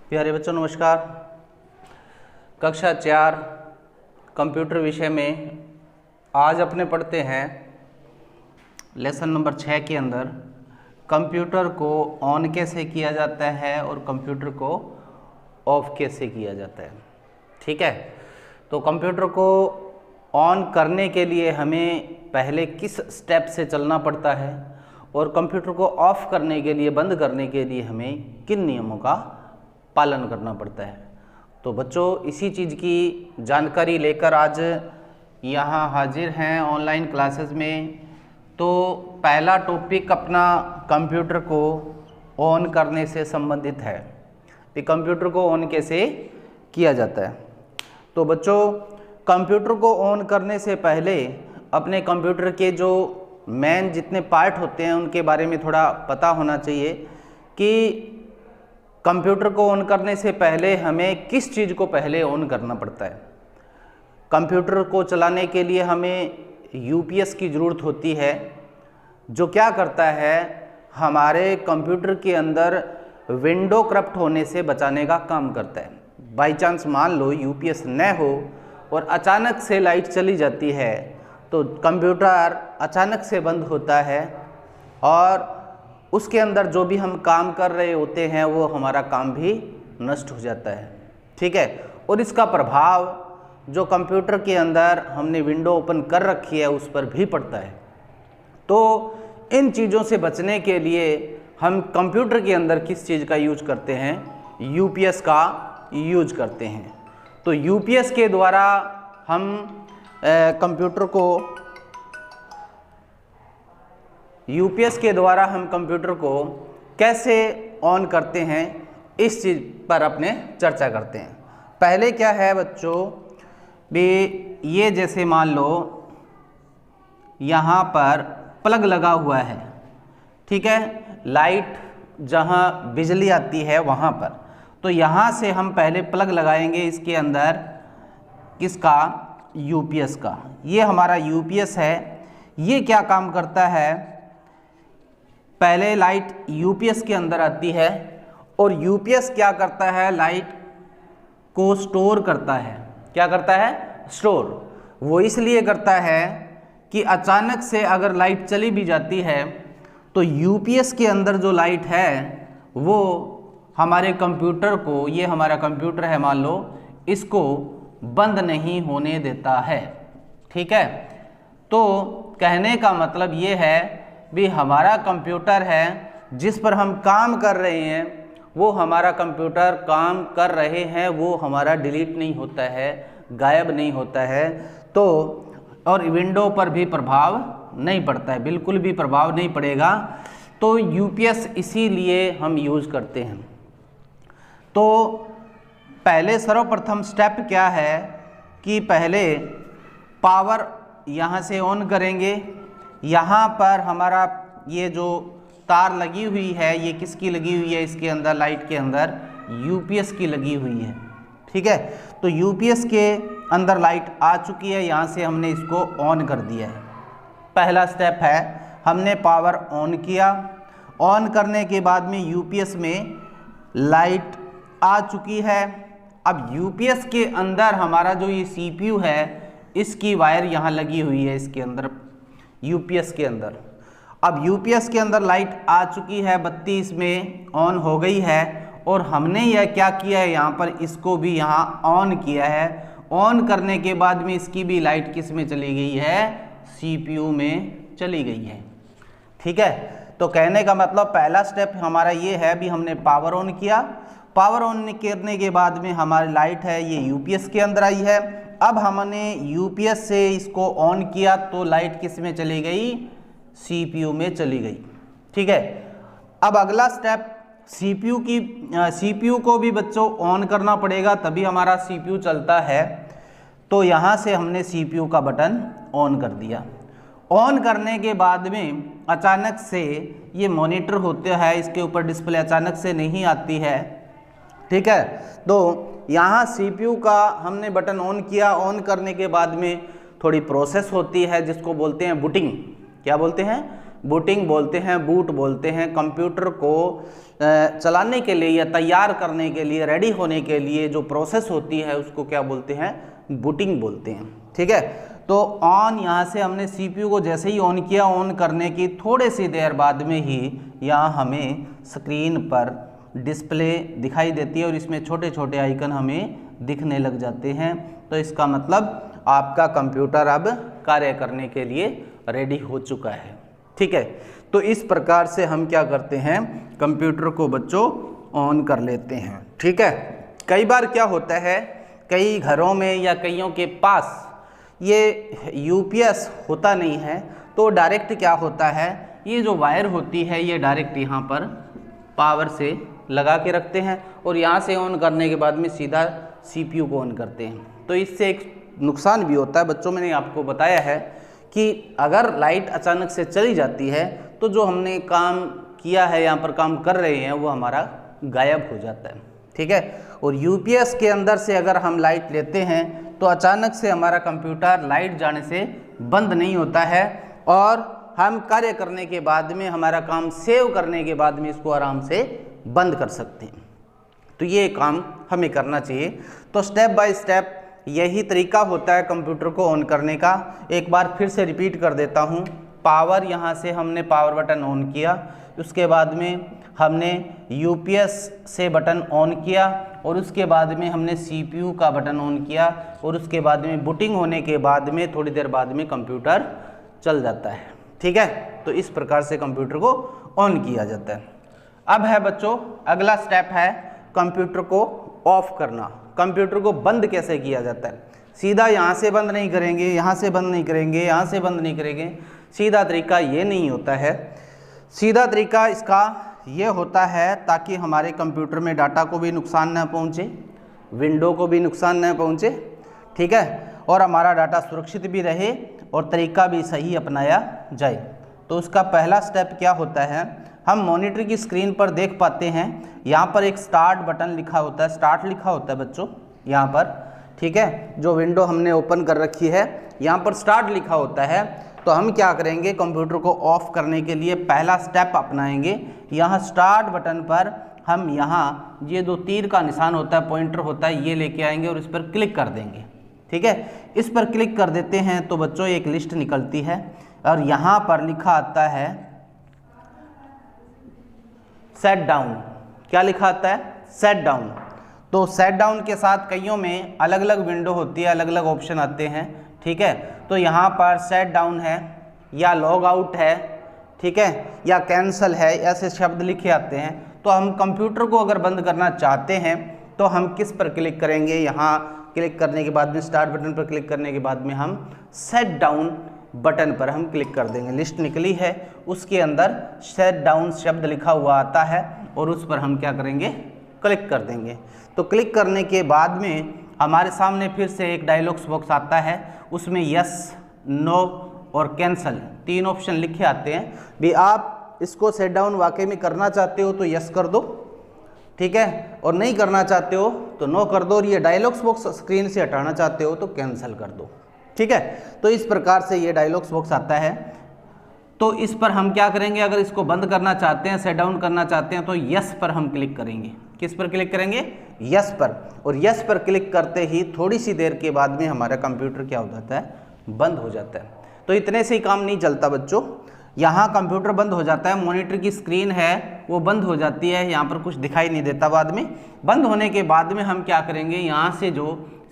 प्यारे बच्चों नमस्कार। कक्षा 4 कंप्यूटर विषय में आज अपने पढ़ते हैं लेसन नंबर 6 के अंदर कंप्यूटर को ऑन कैसे किया जाता है और कंप्यूटर को ऑफ कैसे किया जाता है। ठीक है, तो कंप्यूटर को ऑन करने के लिए हमें पहले किस स्टेप से चलना पड़ता है और कंप्यूटर को ऑफ करने के लिए, बंद करने के लिए हमें किन नियमों का पालन करना पड़ता है। तो बच्चों इसी चीज़ की जानकारी लेकर आज यहाँ हाजिर हैं ऑनलाइन क्लासेस में। तो पहला टॉपिक अपना कंप्यूटर को ऑन करने से संबंधित है कि कंप्यूटर को ऑन कैसे किया जाता है। तो बच्चों कंप्यूटर को ऑन करने से पहले अपने कंप्यूटर के जो मेन जितने पार्ट होते हैं उनके बारे में थोड़ा पता होना चाहिए कि कंप्यूटर को ऑन करने से पहले हमें किस चीज़ को पहले ऑन करना पड़ता है। कंप्यूटर को चलाने के लिए हमें यूपीएस की ज़रूरत होती है, जो क्या करता है, हमारे कंप्यूटर के अंदर विंडो करप्ट होने से बचाने का काम करता है। बाई चांस मान लो यूपीएस न हो और अचानक से लाइट चली जाती है तो कंप्यूटर अचानक से बंद होता है और उसके अंदर जो भी हम काम कर रहे होते हैं वो हमारा काम भी नष्ट हो जाता है। ठीक है, और इसका प्रभाव जो कंप्यूटर के अंदर हमने विंडो ओपन कर रखी है उस पर भी पड़ता है। तो इन चीज़ों से बचने के लिए हम कंप्यूटर के अंदर किस चीज़ का यूज करते हैं, यूपीएस का यूज करते हैं। तो यूपीएस के द्वारा हम कंप्यूटर को कैसे ऑन करते हैं इस चीज़ पर अपने चर्चा करते हैं। पहले क्या है बच्चों भी, ये जैसे मान लो यहाँ पर प्लग लगा हुआ है, ठीक है, लाइट जहाँ बिजली आती है वहाँ पर, तो यहाँ से हम पहले प्लग लगाएंगे इसके अंदर, किसका, यूपीएस का। ये हमारा यूपीएस है। ये क्या काम करता है, पहले लाइट यूपीएस के अंदर आती है और यूपीएस क्या करता है, लाइट को स्टोर करता है। क्या करता है, स्टोर। वो इसलिए करता है कि अचानक से अगर लाइट चली भी जाती है तो यूपीएस के अंदर जो लाइट है वो हमारे कंप्यूटर को, ये हमारा कंप्यूटर है मान लो, इसको बंद नहीं होने देता है। ठीक है, तो कहने का मतलब ये है भी हमारा कंप्यूटर है जिस पर हम काम कर रहे हैं, वो हमारा कंप्यूटर काम कर रहे हैं, वो हमारा डिलीट नहीं होता है, गायब नहीं होता है। तो और विंडो पर भी प्रभाव नहीं पड़ता है, बिल्कुल भी प्रभाव नहीं पड़ेगा। तो यूपीएस इसीलिए हम यूज़ करते हैं। तो पहले सर्वप्रथम स्टेप क्या है कि पहले पावर यहाँ से ऑन करेंगे। यहाँ पर हमारा ये जो तार लगी हुई है, ये किसकी लगी हुई है, इसके अंदर लाइट के अंदर यूपीएस की लगी हुई है। ठीक है, तो यूपीएस के अंदर लाइट आ चुकी है, यहाँ से हमने इसको ऑन कर दिया है। पहला स्टेप है, हमने पावर ऑन किया। ऑन करने के बाद में यूपीएस में लाइट आ चुकी है। अब यूपीएस के अंदर हमारा जो ये सीपीयू है, इसकी वायर यहाँ लगी हुई है इसके अंदर, यूपीएस के अंदर। अब यूपीएस के अंदर लाइट आ चुकी है, बत्ती इसमें ऑन हो गई है और हमने यह क्या किया है, यहाँ पर इसको भी यहाँ ऑन किया है। ऑन करने के बाद में इसकी भी लाइट किस में चली गई है, सीपीयू में चली गई है। ठीक है, तो कहने का मतलब पहला स्टेप हमारा ये है भी हमने पावर ऑन किया। पावर ऑन करने के बाद में हमारी लाइट है ये यूपीएस के अंदर आई है। अब हमने यूपीएस से इसको ऑन किया तो लाइट किस में चली गई, सीपीयू में चली गई। ठीक है, अब अगला स्टेप सीपीयू को भी बच्चों ऑन करना पड़ेगा, तभी हमारा सीपीयू चलता है। तो यहाँ से हमने सीपीयू का बटन ऑन कर दिया। ऑन करने के बाद में अचानक से ये मॉनिटर होता है, इसके ऊपर डिस्प्ले अचानक से नहीं आती है। ठीक है, तो यहाँ सीपीयू का हमने बटन ऑन किया। ऑन करने के बाद में थोड़ी प्रोसेस होती है जिसको बोलते हैं बूटिंग। क्या बोलते हैं, बूटिंग बोलते हैं, बूट बोलते हैं। कंप्यूटर को चलाने के लिए या तैयार करने के लिए, रेडी होने के लिए जो प्रोसेस होती है उसको क्या बोलते हैं, बूटिंग बोलते हैं। ठीक है, तो ऑन यहाँ से हमने CPU को जैसे ही ऑन किया, ऑन करने की थोड़े सी देर बाद में ही यहाँ हमें स्क्रीन पर डिस्प्ले दिखाई देती है और इसमें छोटे छोटे आइकन हमें दिखने लग जाते हैं। तो इसका मतलब आपका कंप्यूटर अब कार्य करने के लिए रेडी हो चुका है। ठीक है, तो इस प्रकार से हम क्या करते हैं, कंप्यूटर को बच्चों ऑन कर लेते हैं। ठीक है, कई बार क्या होता है, कई घरों में या कईयों के पास ये UPS होता नहीं है, तो डायरेक्ट क्या होता है, ये जो वायर होती है ये डायरेक्ट यहाँ पर पावर से लगा के रखते हैं और यहाँ से ऑन करने के बाद में सीधा CPU को ऑन करते हैं। तो इससे एक नुकसान भी होता है बच्चों, मैंने आपको बताया है कि अगर लाइट अचानक से चली जाती है तो जो हमने काम किया है, यहाँ पर काम कर रहे हैं, वो हमारा गायब हो जाता है। ठीक है, और UPS के अंदर से अगर हम लाइट लेते हैं तो अचानक से हमारा कंप्यूटर लाइट जाने से बंद नहीं होता है और हम कार्य करने के बाद में, हमारा काम सेव करने के बाद में इसको आराम से बंद कर सकते हैं। तो ये काम हमें करना चाहिए। तो स्टेप बाय स्टेप यही तरीका होता है कंप्यूटर को ऑन करने का। एक बार फिर से रिपीट कर देता हूँ। पावर, यहाँ से हमने पावर बटन ऑन किया, उसके बाद में हमने UPS से बटन ऑन किया और उसके बाद में हमने CPU का बटन ऑन किया और उसके बाद में बूटिंग होने के बाद में थोड़ी देर बाद में कंप्यूटर चल जाता है। ठीक है, तो इस प्रकार से कंप्यूटर को ऑन किया जाता है। अब है बच्चों अगला स्टेप है कंप्यूटर को ऑफ करना। कंप्यूटर को बंद कैसे किया जाता है? सीधा यहाँ से बंद नहीं करेंगे, यहाँ से बंद नहीं करेंगे, यहाँ से बंद नहीं करेंगे। सीधा तरीका ये नहीं होता है। सीधा तरीका इसका ये होता है ताकि हमारे कंप्यूटर में डाटा को भी नुकसान न पहुँचे, विंडो को भी नुकसान न पहुँचे। ठीक है, और हमारा डाटा सुरक्षित भी रहे और तरीका भी सही अपनाया जाए। तो उसका पहला स्टेप क्या होता है, हम मॉनिटर की स्क्रीन पर देख पाते हैं, यहाँ पर एक स्टार्ट बटन लिखा होता है, स्टार्ट लिखा होता है बच्चों यहाँ पर। ठीक है, जो विंडो हमने ओपन कर रखी है यहाँ पर स्टार्ट लिखा होता है। तो हम क्या करेंगे, कंप्यूटर को ऑफ करने के लिए पहला स्टेप अपनाएंगे। यहाँ स्टार्ट बटन पर हम यहाँ ये जो तीर का निशान होता है, पॉइंटर होता है, ये लेके आएंगे और इस पर क्लिक कर देंगे। ठीक है, इस पर क्लिक कर देते हैं तो बच्चों एक लिस्ट निकलती है और यहाँ पर लिखा आता है सेट डाउन। क्या लिखा आता है? Set down. तो सेट डाउन के साथ कईयों में अलग अलग विंडो होती है, अलग अलग ऑप्शन आते हैं। ठीक है, तो यहाँ पर सेट डाउन है या लॉग आउट है, ठीक है, या कैंसल है, ऐसे शब्द लिखे आते हैं। तो हम कंप्यूटर को अगर बंद करना चाहते हैं तो हम किस पर क्लिक करेंगे? यहाँ क्लिक करने के बाद में, स्टार्ट बटन पर क्लिक करने के बाद में हम सेट डाउन बटन पर हम क्लिक कर देंगे। लिस्ट निकली है, उसके अंदर सेट डाउन शब्द लिखा हुआ आता है और उस पर हम क्या करेंगे? क्लिक कर देंगे। तो क्लिक करने के बाद में हमारे सामने फिर से एक डायलॉग्स बॉक्स आता है, उसमें यस, नो और कैंसल 3 ऑप्शन लिखे आते हैं। भी आप इसको सेट डाउन वाकई में करना चाहते हो तो यस कर दो, ठीक है, और नहीं करना चाहते हो तो नो कर दो, और ये डायलॉग्स बॉक्स स्क्रीन से हटाना चाहते हो तो कैंसिल कर दो। ठीक है, तो इस प्रकार से ये डायलॉग्स बॉक्स आता है। तो इस पर हम क्या करेंगे, अगर इसको बंद करना चाहते हैं, सेट डाउन करना चाहते हैं तो यस पर हम क्लिक करेंगे। किस पर क्लिक करेंगे? यस पर। और यस पर क्लिक करते ही थोड़ी सी देर के बाद में हमारा कंप्यूटर क्या हो जाता है? बंद हो जाता है। तो इतने से ही काम नहीं चलता बच्चों, यहाँ कंप्यूटर बंद हो जाता है, मॉनिटर की स्क्रीन है वो बंद हो जाती है, यहाँ पर कुछ दिखाई नहीं देता। बाद में बंद होने के बाद में हम क्या करेंगे, यहाँ से जो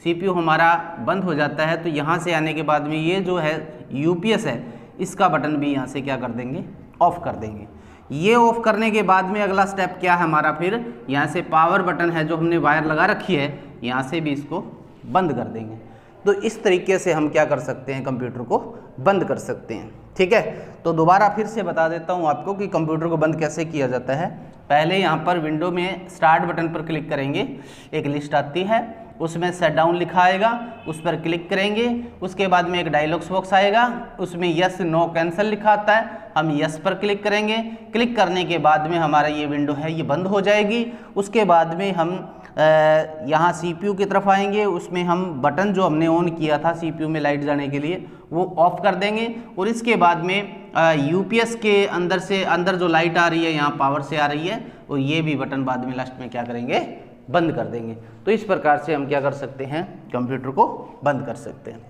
CPU हमारा बंद हो जाता है तो यहाँ से आने के बाद में ये जो है UPS है, इसका बटन भी यहाँ से क्या कर देंगे? ऑफ कर देंगे। ये ऑफ करने के बाद में अगला स्टेप क्या है हमारा? फिर यहाँ से पावर बटन है जो हमने वायर लगा रखी है, यहाँ से भी इसको बंद कर देंगे। तो इस तरीके से हम क्या कर सकते हैं? कंप्यूटर को बंद कर सकते हैं। ठीक है, तो दोबारा फिर से बता देता हूँ आपको कि कंप्यूटर को बंद कैसे किया जाता है। पहले यहाँ पर विंडो में स्टार्ट बटन पर क्लिक करेंगे, एक लिस्ट आती है, उसमें सेट डाउन लिखा आएगा, उस पर क्लिक करेंगे। उसके बाद में एक डायलॉग्स बॉक्स आएगा, उसमें यस, नो, कैंसिल लिखा आता है, हम यस पर क्लिक करेंगे। क्लिक करने के बाद में हमारा ये विंडो है ये बंद हो जाएगी। उसके बाद में हम यहाँ CPU की तरफ आएंगे, उसमें हम बटन जो हमने ऑन किया था CPU में लाइट जाने के लिए वो ऑफ कर देंगे, और इसके बाद में UPS के अंदर जो लाइट आ रही है यहाँ पावर से आ रही है, और ये भी बटन बाद में लास्ट में क्या करेंगे, बंद कर देंगे। तो इस प्रकार से हम क्या कर सकते हैं, कंप्यूटर को बंद कर सकते हैं।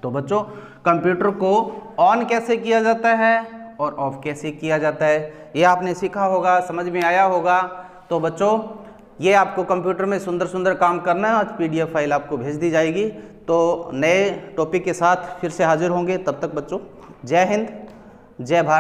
तो बच्चों कंप्यूटर को ऑन कैसे किया जाता है और ऑफ कैसे किया जाता है ये आपने सीखा होगा, समझ में आया होगा। तो बच्चों ये आपको कंप्यूटर में सुंदर सुंदर काम करना है, आज PDF फाइल आपको भेज दी जाएगी। तो नए टॉपिक के साथ फिर से हाजिर होंगे, तब तक बच्चों जय हिंद, जय भारत।